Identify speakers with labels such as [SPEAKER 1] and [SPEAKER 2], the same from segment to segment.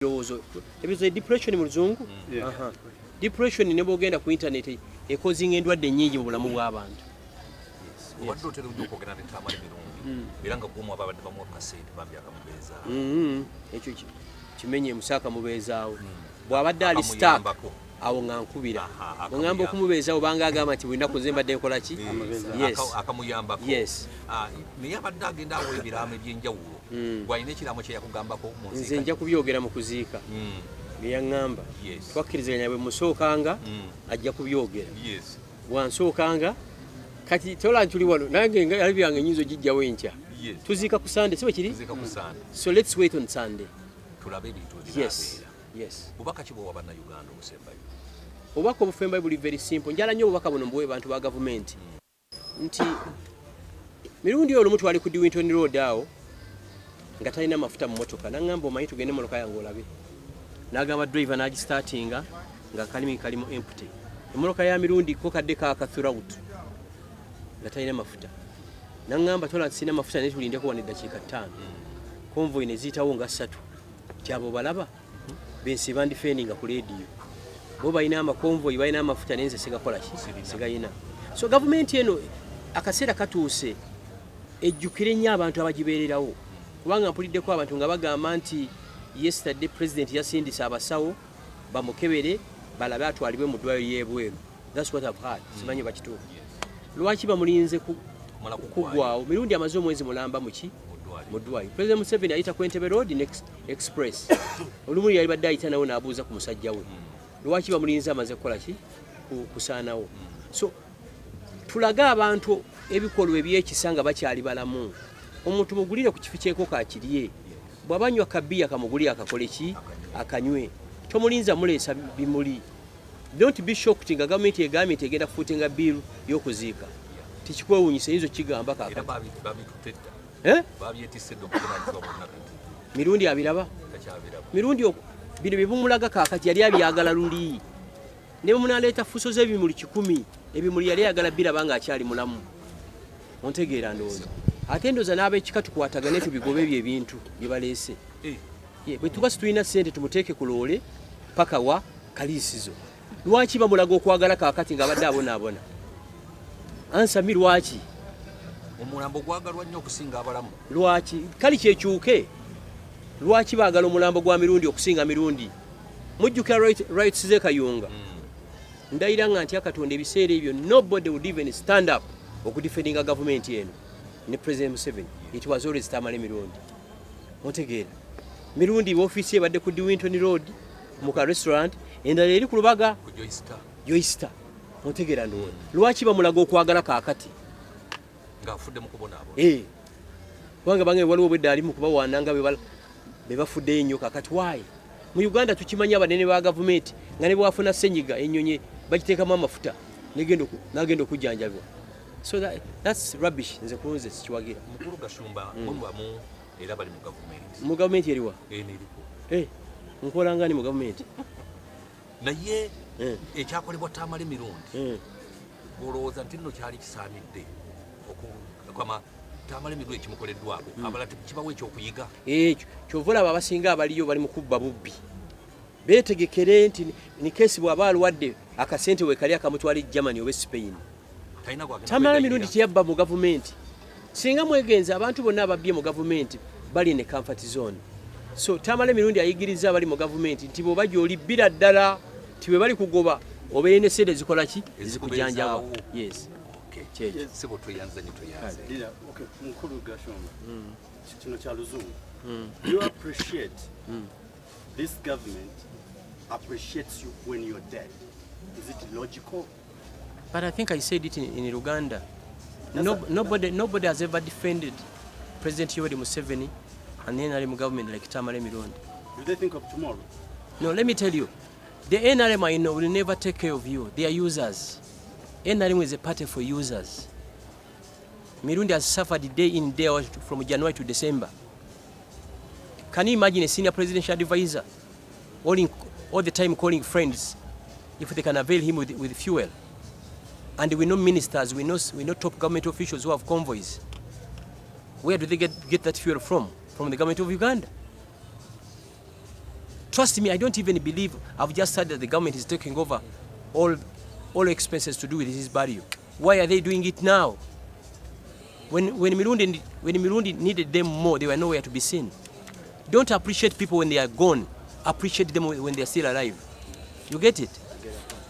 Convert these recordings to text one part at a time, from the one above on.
[SPEAKER 1] ebizo depression mu luzungu. Depression ne bogenda ku internet causing endwadde nnyingi mu bulamu bw'abantu.
[SPEAKER 2] Wadde otera okwogera ne Tamale Mirundi era nga gwomu ababadde bamuwa kasente bambi akamubeezaawo.
[SPEAKER 1] Ekyo kimenye Musaaka mubeezaawo. Bw'abadde ali stack awo nga nkubira. Ngamba okumubeezaawo banga agamba nti bwina kuzemba dde nkola ki?
[SPEAKER 2] Akamuyambako.
[SPEAKER 1] Yes.
[SPEAKER 2] Naye abadde agenda awo ebiraamo eby'enjawulo. Gwalina ekiraamo kye yakugambako mu nziika.
[SPEAKER 1] Nze nja kubyogera mu kuziika. Bye yaŋŋamba. Twakkiriziganya bwe musookanga ajja kubyogera. Bwansookanga kati tola ntuli wano nange ali byange nyinzo jijjawo enkya. Tuziika ku Sunday sibe kiri? So let's wait on Sunday.
[SPEAKER 2] Tulabe ebintu
[SPEAKER 1] Yes.
[SPEAKER 2] Bubaka ki bw'owa bannayuganda obusembayo?
[SPEAKER 1] Obubaka obufembayo buli very simple. Njala nnyo obubaka buno mbuwe bantu ba gavumenti. Nti Mirundi olumu twali ku Winton Road awo nga talina mafuta mu motoka naŋŋamba omanyi tugende motoka yange olabe. N'agamba driver n'agistartinga nga kalimu empty. Emmotoka ya Mirundi ko kadde throughout nga talina mafuta. Naŋŋamba tola sina mafuta ne tulindeko wano eddakiika 5. Convoy ne ziyitawo nga 3. Kyabo balaba bensi bandifendinga ku radio. Bo balina amakonvoy balina amafuta nenze sigakola ki? Sigayina. So government eno akaseera katuuse ejjukire nnyo abantu abagibeererawo. Kubanga mpuliddeko abantu nga bagamba nti yesterday president yasindisa abasawo bamukebere balabe atwalibwe mu ddwaliro y'ebweru. That's what I've heard. Simanyi bakituufu. Lwaki bamulinze kuggwawo? Mirundi amaze omwezi mulamba muki? Mu ddwaliro. President Museveni ayita ku Entebbe Road Next Express. Olumu yali badde ayita nawo n'abuuza ku musajja we. Lwaki bamulinze amaze kukola ki? Kusaanawo. So tulaga abantu ebikolwa eby'ekisa nga bakyali balamu. Omuntu mugulire ku kifo kyeko kakirye. Bw'abanywa kabiya kamugulire akakole ki? Akanywe. Tomulinza muleesa bimuli. Don't be shocked nga gavumenti egambye nti egenda kufuutinga bill y'okuziika. Tikikwewuunyisa yinza okigamba kaakati. Mirundi abiraba? Mirundi bino bye bumulaga kaakati yali abyagala luli. Ne bwe munaleeta fuso z'ebimuli 10 ebimuli yali ayagala biraba nga akyali mulamu. Ontegeera ndowooza. Ate ndowooza n'ab'ekika tukwatagane tubigobe ebyo ebintu bye baleese. Bwe tuba situlina ssente tumuteeke ku loole paka wa kaliisizo. Lwaki bamulaga okwagala kaakati ng'abadde abonaabona? Ansa mi lwaki?
[SPEAKER 2] Omulambo gwagalwa nnyo okusinga abalamu.
[SPEAKER 1] Lwaki? Kali kyekyuke. Lwaki baagala omulambo gwa Mirundi okusinga Mirundi? Mujjukira rights ze Kayunga. Ndayira nga ntya Katonda ebiseera ebyo nobody would even stand up okudefendinga government eno ne President Museveni. It was always Tamale Mirundi. Ontegeera. Mirundi office ebadde ku Winton Road mu ka restaurant endala eri ku lubaga
[SPEAKER 2] ku
[SPEAKER 1] Joyster. Ontegeera ndowooza. Lwaki bamulaga okwagala kaakati?
[SPEAKER 2] Ng'afudde mu kubonaabo.
[SPEAKER 1] Kubanga bange waliwo obwedda ali mu kubawaananga be bafudde ennyo kaakati waayi. Mu Uganda tukimanya abanene ba gavumenti nga ne bwafuna ssenyiga ennyonyi bagiteekamu amafuta n'agenda okujjanjabwa. So that's rubbish. Nze kunze sikiwagira.
[SPEAKER 2] Mukulu Gashumba mubamu era bali mu gavumenti.
[SPEAKER 1] Mu gavumenti eriwa?
[SPEAKER 2] Eriko.
[SPEAKER 1] Nkola ngani mu gavumenti?
[SPEAKER 2] Naye ekyakolebwa Tamale Mirundi olowooza nti nno kyali kisaanidde okukama Tamale Mirundi ekimukoleddwako abala kibawo ekyokuyiga?
[SPEAKER 1] Ekyo kyova olaba abasinga abaliyo bali mu kubba bubbi. Beetegekere nti ni keesi bw'aba alwadde akasente we kali akamutwala Germany oba Spain. Tamale Mirundi teyabba mu gavumenti. Singa mwegenza abantu bonna ababbye mu gavumenti bali ne comfort zone. So Tamale Mirundi ayigiriza abali mu gavumenti nti bw'oba gy'olibbira ddala ti bwe bali kugoba obeere ne sente zikola ki? Ezikujanjaba. Yes.
[SPEAKER 2] Sebo tuyanze ni tuyanze.
[SPEAKER 3] Okay, Mukulu Gashumba. Kino kya luzungu. You appreciate this government appreciates you when you're dead. Is it logical?
[SPEAKER 1] But I think I said it in Uganda. Nobody has ever defended President Yoweri Museveni and the NRM government like Tamale Mirundi.
[SPEAKER 3] Do they think of tomorrow?
[SPEAKER 1] No, let me tell you. The NRM I know will never take care of you. They are users. NRM is a party for users. Mirundi has suffered day in, day out from January to December. Can you imagine a senior presidential advisor all the time calling friends if they can avail him with fuel? And we know ministers, we know top government officials who have convoys. Where do they get that fuel from? From the government of Uganda. Trust me, I don't even believe I've just heard that the government is taking over all expenses to do with his burial. Why are they doing it now? When Mirundi needed them more, they were nowhere to be seen. Don't appreciate people when they are gone. Appreciate them when they are still alive. You get it?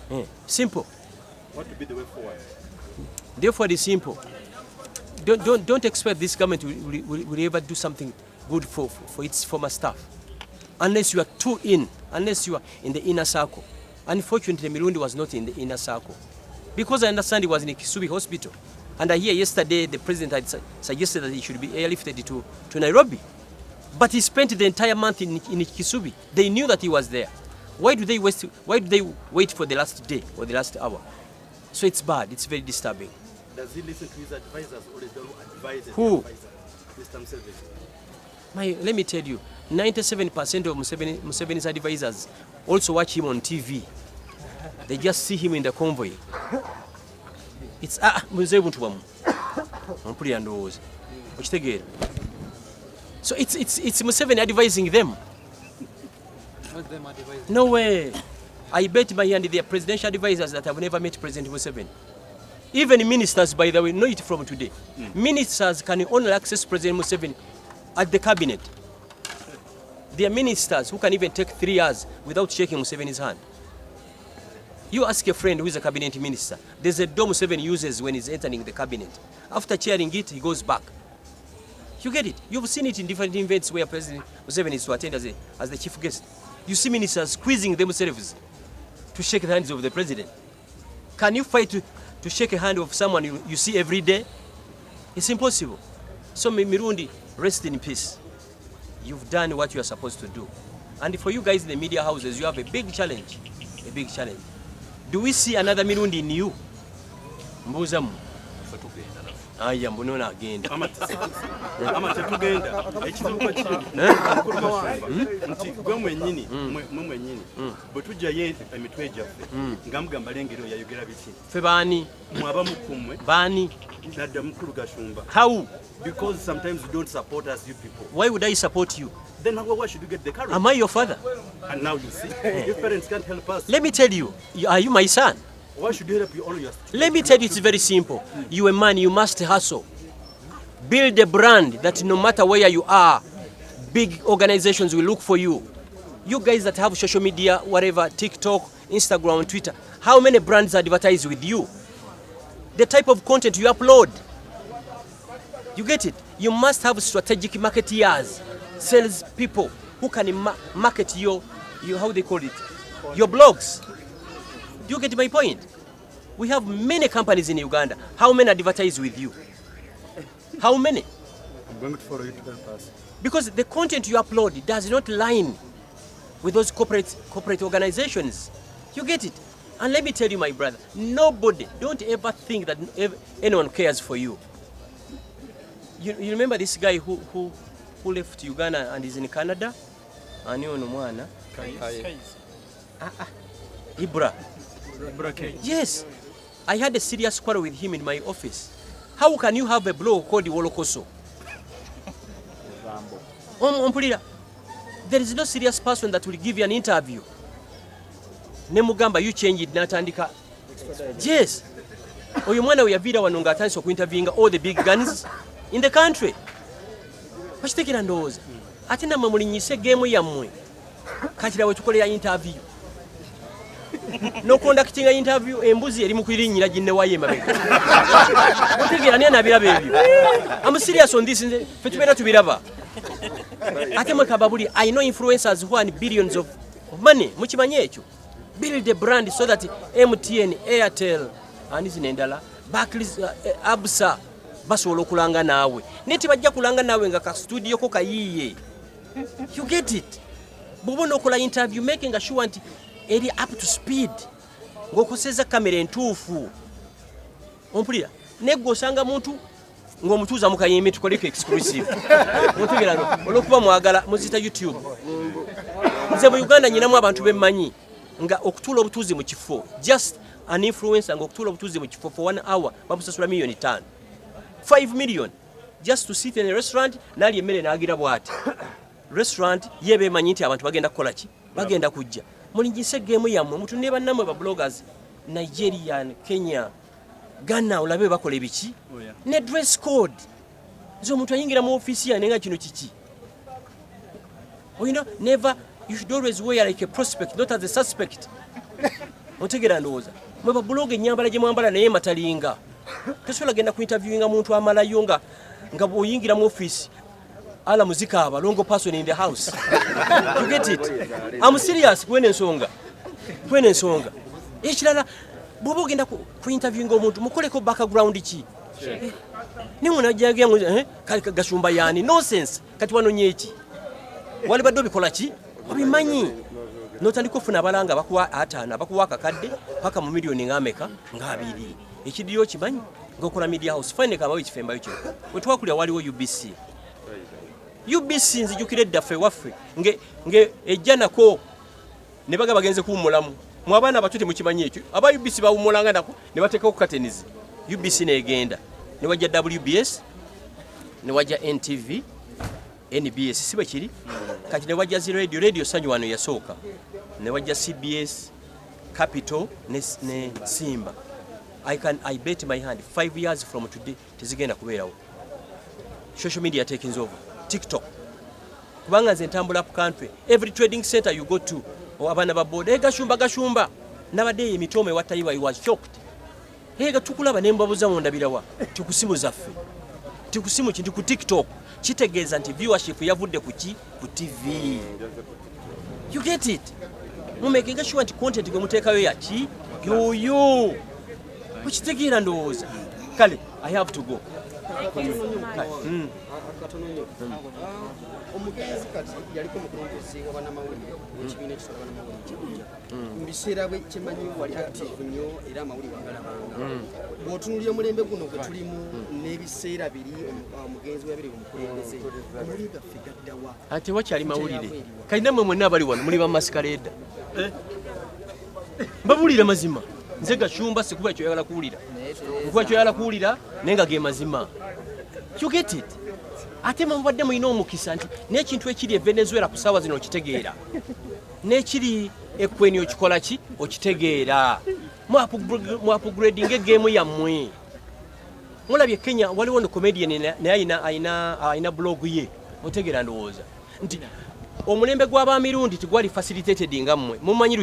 [SPEAKER 1] Yeah. Simple.
[SPEAKER 3] What would be the way forward?
[SPEAKER 1] Therefore, it is simple. Don't expect this government will ever do something good for its former staff. Unless you are too in, unless you are in the inner circle. Unfortunately, Mirundi was not in the inner circle. Because I understand he was in a Kisubi hospital. And I hear yesterday the president had suggested that he should be airlifted to Nairobi. But he spent the entire month in Kisubi. They knew that he was there. Why do they wait for the last day or the last hour? So it's bad, it's very disturbing.
[SPEAKER 3] Does he listen to his advisors or is there advisors?
[SPEAKER 1] Who?
[SPEAKER 3] Mr. Museveni.
[SPEAKER 1] Let me tell you, 97% of Museveni's advisors also watch him on TV. They just see him in the convoy. It's so it's Museveni advising them.
[SPEAKER 4] Not them advising.
[SPEAKER 1] No way. I bet my hand they are presidential advisors that have never met President Museveni. Even ministers, by the way, know it from today. Ministers can only access President Museveni at the cabinet. There are ministers who can even take 3 hours without shaking Museveni's hand. You ask a friend who is a cabinet minister, there's a door Museveni uses when he's entering the cabinet. After chairing it, he goes back. You get it? You've seen it in different events where President Museveni is to attend as the chief guest. You see ministers squeezing themselves to shake the hands of the president. Can you fight to shake a hand of someone you see every day? It's impossible. So Mirundi, rest in peace. You've done what you are supposed to do. And for you guys in the media houses, you have a big challenge. A big challenge. Do we see another Mirundi in you? Mbuzamu. Aya mbonona agenda.
[SPEAKER 3] Ama tetugenda. Ekizibu kino. Nti gwe mwennyini, mwe mwennyini. Bwe tujja ye emitwe gyaffe. Ngamugamba lengero yayogera biti.
[SPEAKER 1] Fe baani?
[SPEAKER 3] Mwaba mukumwe.
[SPEAKER 1] Baani?
[SPEAKER 3] Nadda mukulu Gashumba.
[SPEAKER 1] How?
[SPEAKER 3] Because sometimes you don't support us, you people.
[SPEAKER 1] Why would I support you?
[SPEAKER 3] Then why should you get the courage?
[SPEAKER 1] Am I your father?
[SPEAKER 3] And now you see, your parents can't help us.
[SPEAKER 1] Let me tell you, are you my son?
[SPEAKER 3] Why should you help you all your?
[SPEAKER 1] Let me tell you, it's very simple. You a man, you must hustle. Build a brand that no matter where you are, big organizations will look for you. You guys that have social media, whatever, TikTok, Instagram, Twitter, how many brands advertise with you? The type of content you upload. You get it? You must have strategic marketeers, sales people who can market your how they call it, your blogs. Do you get my point? We have many companies in Uganda. How many advertise with you? How many?
[SPEAKER 3] I'm going to follow you to help us.
[SPEAKER 1] Because the content you upload does not line with those corporate organizations. You get it? And let me tell you, my brother, nobody, don't ever think that anyone cares for you. You remember this guy who left Uganda and is in Canada? Ibra. Yes. I had a serious quarrel with him in my office. How can you have a blog called Wolokoso? There is no serious person that will give you an interview. Nemugamba, you change it, natandika. Yes. Oyo mwana uyavira wanonga atandise okuinterviewinga all the big guns in the country. Bashitekera ndowooza. Ate namwe mulinyise game yammwe. Kakirawe tukolera interview. No conducting interview embuzi eri mukwirinnyira ginne waye mabega. Mutegeera ne nabiraba ebyo. I'm serious on this. Fe tubeera tubiraba. Ate mwekababuli, I know influencers who earn billions of money. Mukimanye ekyo. Build a brand so that MTN, Airtel, and endala, Barclays, Absa, basobola okulanga naawe. Neti bajja kulanga naawe nga ka studio ko kayiye. You get it? Bw'obona okola interview making sure nti eri up to speed. Ng'okoseza kamera entuufu. Ompulira? Neggo osanga muntu ng'omutuuza mu kayimbi tukoleko exclusive. Mutegeera olw'okuba mwagala muzita YouTube. Nze mu Uganda nyinamu abantu bemmanyi nga okutuula obutuuzi mu kifo. Just an influencer nga okutuula obutuuzi mu kifo for 1 hour bamusasula $5 million. 5 million just to sit in a restaurant n'alya emmere n'agira bw'ati. Restaurant ye beemanyi nti abantu bagenda kukola ki? bagenda kujja mulingise game yammwe mutunne bannamwe ba bloggers Nigerian Kenya Ghana olabe bakola ebiki ne dress code zo muntu ayingira mu office ya nenga kino kiki never you should always wear like a prospect not as a suspect otegera ndowooza mwe ba blog enyambala gye mwambala naye matalinga tesobola genda ku interviewinga muntu amalayo nga bw'oyingira mu office ala muzika aba longo person in the house you get it I'm serious kwene ensonga ekirala bw'oba ogenda ku interviewinga omuntu mukoleko background ki ni munajjaga kali Gashumba yani nonsense kati wanonye eki wali badde obikola ki obimanyi notandika ofuna abalanga bakuwa ataana bakuwa akakadde paka mu miliyoni ng'ameka ng'abiri ekidiyo kimanyi ng'okola media house fine kabawo ekifembayo kino bwe twakulira waliwo UBC nzijukira eddaffe waffe nge ejja nako ne baga bagenze kuwummulamu mu abaana abato temukimanyi ekyo aba UBC bawummulanga nako ne bateekako katenizi UBC neegenda ne wajja WBS ne wajja NTV NBS sibe kiri kati ne wajja radio sanyu wano yasooka ne wajja CBS Capital ne Simba I bet my hand 5 years from today tizigenda kubeerawo social media taking over TikTok kubanga nze ntambula ku country every trading center you go to abana ba board Gashumba nabadde emitome watayiwa I was shocked tukulaba ne mbabuza mundabirawa tukusimu zaffe tukusimu kintu ku TikTok kitegeeza nti viewership yavudde ku TV you get it mumekinga sure nti content gwe muteekayo yaki yoyo ukitegeera ndowooza kale I have to go
[SPEAKER 5] omugenzi kati yaliko mukulembeze w'abannamawulire w'ekibiina ekisooka bannamawulire mu biseera bwe kimanyi wali active nnyo era amawulire wagalabanga bw'otunuulira omulembe guno gwe tulimu n'ebiseera biri omugenzi weyabeerera omukulembeze amawulire gaffe gaddawa
[SPEAKER 1] ate wakyali mawulire kalina mmwe mwenna abali wano muli bamasikaleda mbabuulire mazima nze Gashumba sikuba ekyoyagala kuwulira nkuba ekyoyagala kuwulira naye nga ge mazima you get it ate mubadde mulina omukisa nti n'ekintu ekiri e Venezuela ku ssaawa zino okitegeera n'ekiri ekweni okikola ki okitegeera mu upgrading egeemu yammwe mulabye Kenya waliwo no comedian naye ayina blog ye otegeera ndowooza nti omulembe gw'aba Mirundi tigwali facilitated nga mmwe mumanyi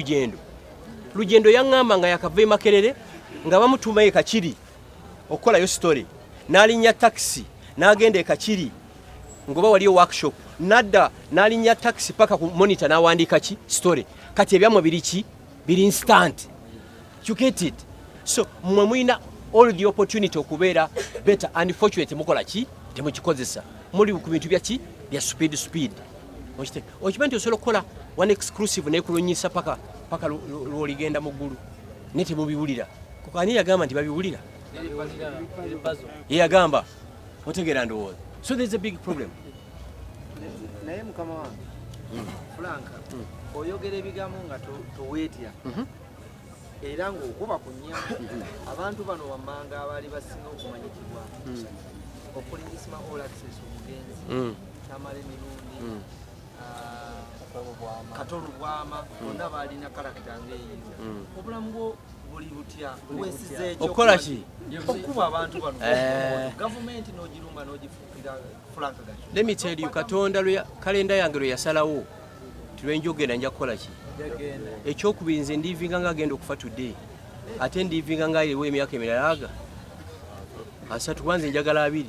[SPEAKER 1] lugendo yaŋŋamba nga yakava e Makerere nga bamutuma e Kakiri okukolayo story n'alinnya taxi n'agenda e Kakiri ngoba waliyo workshop nadda n'alinnya taxi paka ku monitor n'awandiika ki story kati ebyamwe biri instant you get it so mmwe mulina all the opportunity okubeera better unfortunate mukola ki temukikozesa muli ku bintu bya speed okimanyi nti osobola okukola one exclusive nekulonyisa paka lwoligenda mu ggulu ne temubiwulira ani yagamba nti babiwulira yagamba otegeera ndowooza so there's a big problem
[SPEAKER 4] naye mukama wange Franka oyogera ebigambo nga toweetya era ng'okuba ku nnya abantu bano wammanga abaali basinga okumanyikibwa okulingisima all access omugenzi Tamale Mirundi Katolu Bwama bonna baalina karakita ng'eyiyo obulamu bwo buli butya wesize ekyo
[SPEAKER 1] okola ki
[SPEAKER 4] okuba abantu bano gavumenti n'ogirumba n'ogifuukira Franka Gashumba
[SPEAKER 1] let me tell you Katonda kalenda yange lwe yasalawo tulwenjogera nja kukola ki ekyokubiri nze ndivinga nga agenda okufa today ate ndivinga nga aliwo emyaka emirala asatu wanze njagala 2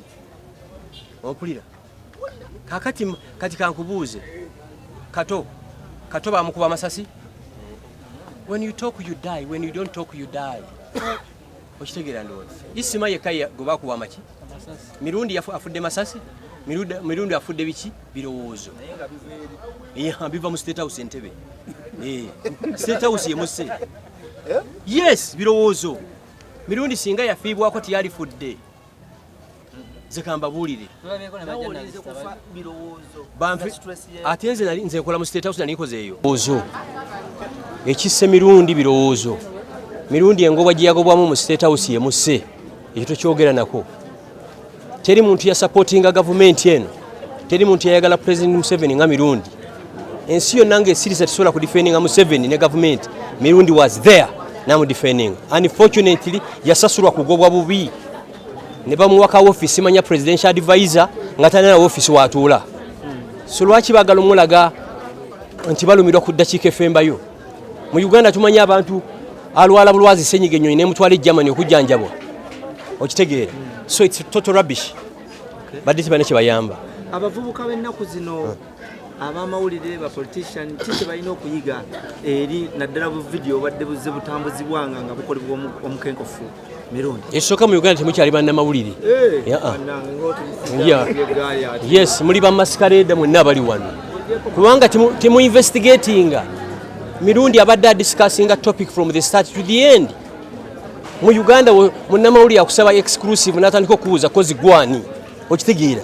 [SPEAKER 1] opulira kati kankubuuze kato bamukuba amasasi when you talk you die when you don't talk you die okitegeera ndowooza isima yekka gwe bakuba amaki Mirundi afudde masasi Mirundi afudde biki birowoozo biva mu State House Entebbe State House yemuse yes birowoozo Mirundi singa yafiibwako tiyalifudde zekamba buulire ate nze nkola mu State House nanikozeeyo ekisse Mirundi birowoozo Mirundi engoba gye yagobwamu mu State House yemuse ekyo tokyogera nako teri muntu ya supportinga government eno teri muntu yayagala President Museveni nga Mirundi ensi yonna ng'esiriza tesobola kudifendinga Museveni ne government, Mirundi was there namu defending. Unfortunately yasasulwa kugobwa bubi ne bamuwaka office manya presidential advisor nga talina office watuula. So lwaki bagala omulaga nti balumirwa ku ddakiika efembayo? Mu Uganda tumanya abantu alwala bulwazi senyiga ennyonyi n'emutwala Germany okujjanjabwa. Okitegeera. So it's total rubbish. Badde tebana kye bayamba.
[SPEAKER 4] Abavubuka b'ennaku zino abamawulire ba politician kiki balina okuyiga eri naddala bu video badde buzze butambuzibwanga nga bukolebwa omukenkofu Mirundi.
[SPEAKER 1] Esooka mu Uganda temukyali bannamawulire. Yes, muli ba masquerade mwenna bali wano. Kubanga temu investigatinga. Mirundi abadde discussing a topic from the start to the end. Mu Uganda munnamawulire akusaba exclusive n'atandika okubuuza kozi gwani. Okitegeera.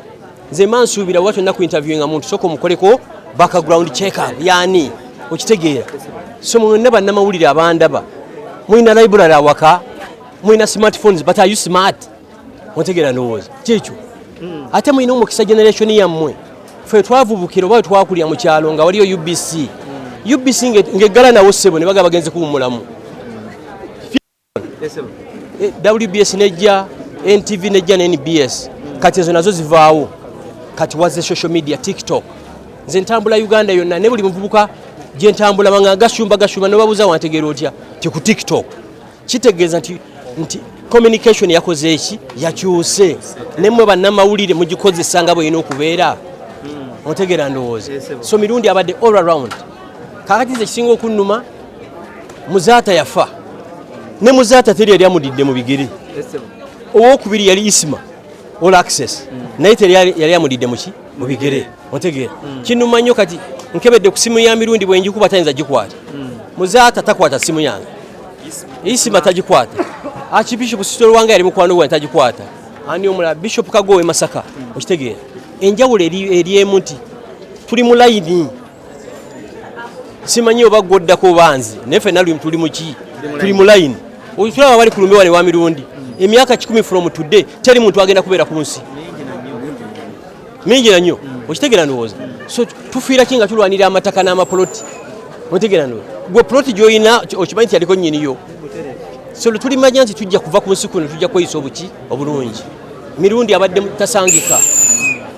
[SPEAKER 1] Nze mansuubira watu naku interviewinga muntu soko mukoleko background check up yani okitegeera. So mwenna bannamawulire abandaba mwina library awaka mwina smartphones but are you smart? Otegeera ndowooza kyekyo. Ate mwina omukisa generation yammwe ffe twavubukira oba twakulya mu kyalo nga waliyo UBC ng'eggala nawo ssebo ne baga bagenze kuwummulamu. WBS nejja, NTV nejja ne NBS kati ezo nazo zivaawo. Kati waze social media TikTok. Nze ntambula Uganda yonna ne buli muvubuka gye ntambula manga Gashumba ne babuza wantegeera otya ti ku TikTok. Kitegeeza nti communication yakoze eki yakyuse nemmwe bannamawulire mugikozesa nga bw'erina okubeera. Otegeera ndowooza. So Mirundi abadde all around. Kakati ze kisinga okunnuma Muzaata yafa. Ne Muzaata teri yali amudidde mu bigere. Owokubiri yali Isma all access. Naye teri yali amudidde mu bigere. Otegeera. Kinnuma nnyo kati nkebedde ku simu ya Mirundi bwe njikuba tayinza gikwata. Muzaata takwata simu yange. Isma tagikwata. Archbishop Sitolo wange yali mukwano gwe tagikwata. Ani omula Bishop Kagowe Masaka. Okitegeera. Enjawulo eri emu nti tuli mu layini. Simanyi oba gwoddako banzi nefe nalwe tuli muki tuli mu line tulaba bali kulumbe wale wa Mirundi emyaka 10 from today teri muntu agenda kubeera ku nsi mingi na nnyo okitegeera ndowooza. So tufiira kinga tulwanira amataka n'amaploti otegeera ndowooza gwe ploti gyoyina okimanyi nti yaliko nnyiniyo. So tulimanya nti tujja kuva ku nsi kuno tujja kweyisa obulungi. Mirundi abadde tasangika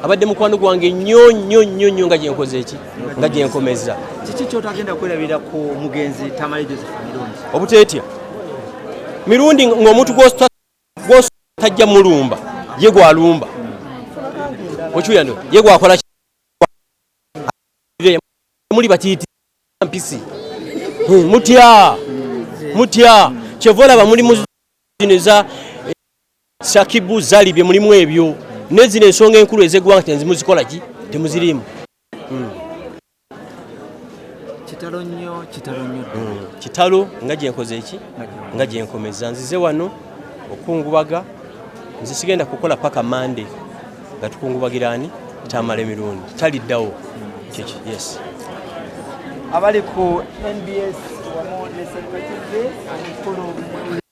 [SPEAKER 1] abadde mukwano gwange nnyo nga gyenkoze eki nga gyenkomeza.
[SPEAKER 4] Kiki kyotagenda kwerabira ku mugenzi Tamale Joseph Mirundi?
[SPEAKER 1] Obuteetya Mirundi ng'omuntu gw'otajja mulumba ye gwalumba okyuyano ye gwakola muli batiiti mpisi mutya kyevola bamuli muzineza Sakibu zalibye mulimu ebyo nezino ensonga enkulu ez'eggwanga tenzimuzikola ki temuzirimu. Kitalo nga gyenkoze eki nga gyenkomeza nzize wano okungubaga nze sigenda kukola paka Monday nga tukungubagirani Tamale Mirundi taliddawo kyeki. Yes
[SPEAKER 4] abali ku NBS wamu ne Self-reliance